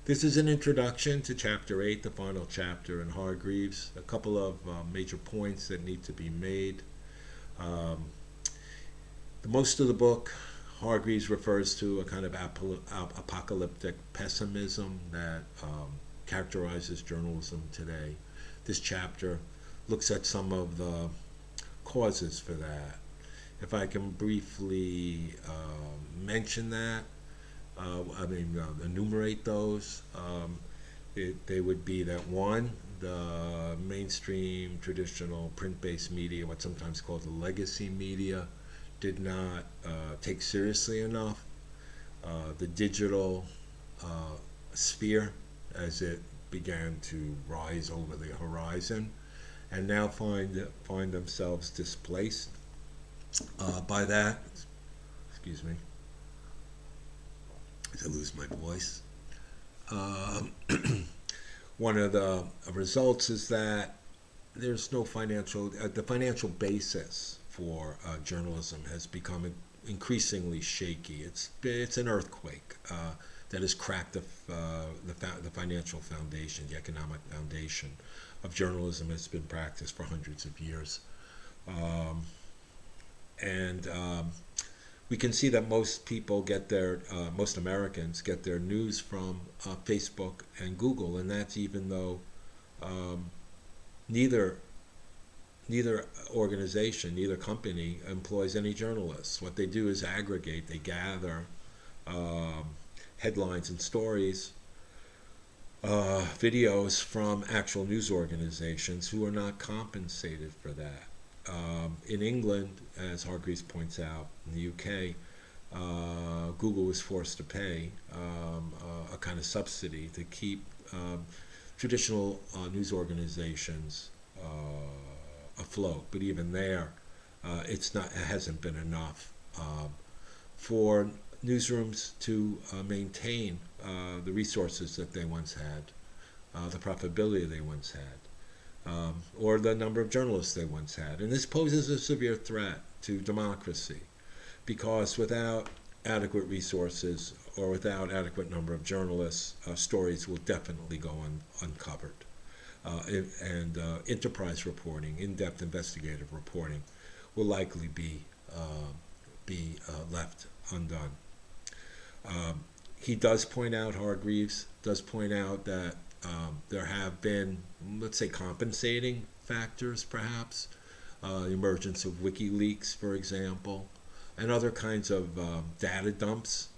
This is an introduction to Chapter 8, the final chapter in Hargreaves. A couple of major points that need to be made. Um, the most of the book, Hargreaves refers to a kind of apocalyptic pessimism that characterizes journalism today. This chapter looks at some of the causes for that. If I can briefly mention that, enumerate those. They would be that one, the mainstream traditional print-based media, what's sometimes called the legacy media, did not take seriously enough the digital sphere as it began to rise over the horizon, and now find themselves displaced by that. Excuse me, as I lose my voice. Um, One of the results is that there's no the financial basis for journalism has become increasingly shaky. It's an earthquake that has cracked the financial foundation, the economic foundation of journalism has been practiced for hundreds of years. Um, and We can see that most Americans get their news from Facebook and Google, and that's even though um, neither neither organization, neither company employs any journalists. What they do is aggregate, they gather um, headlines and stories, videos from actual news organizations who are not compensated for that. In England, as Hargreaves points out, in the UK, Google was forced to pay a kind of subsidy to keep traditional news organizations afloat. But even there, it hasn't been enough for newsrooms to maintain the resources that they once had, the profitability they once had, or the number of journalists they once had. And this poses a severe threat to democracy because without adequate resources or without adequate number of journalists, stories will definitely go uncovered. And enterprise reporting, in-depth investigative reporting, will likely be left undone. He does point out, Hargreaves does point out that there have been, let's say, compensating factors, perhaps, the emergence of WikiLeaks, for example, and other kinds of data dumps,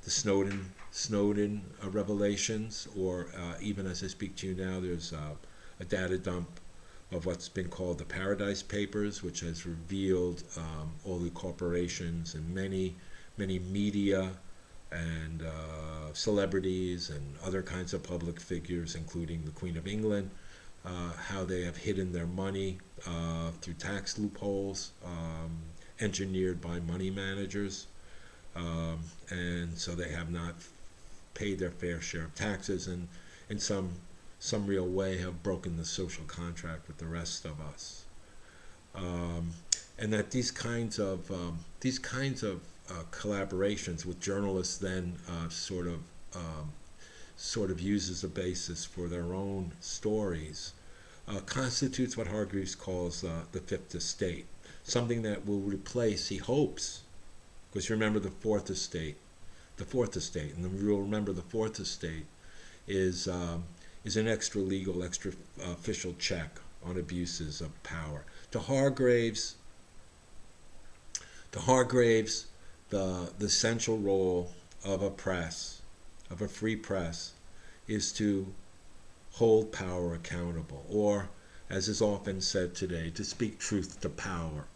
the Snowden revelations, or even as I speak to you now, there's a data dump of what's been called the Paradise Papers, which has revealed all the corporations and many media and celebrities and other kinds of public figures, including the Queen of England, how they have hidden their money through tax loopholes engineered by money managers. And so they have not paid their fair share of taxes and in some real way have broken the social contract with the rest of us. And that these kinds of collaborations with journalists then sort of use as a basis for their own stories constitutes what Hargreaves calls the fifth estate, something that will replace, he hopes, because remember the fourth estate, and you'll remember the fourth estate is an extra legal, extra official check on abuses of power. To Hargreaves, the central role of a free press, is to hold power accountable, or, as is often said today, to speak truth to power.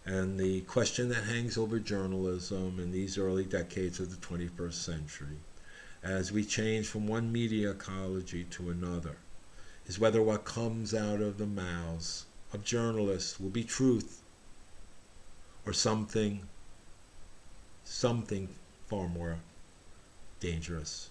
And the question that hangs over journalism in these early decades of the 21st century, as we change from one media ecology to another, is whether what comes out of the mouths of journalists will be truth or something far more dangerous.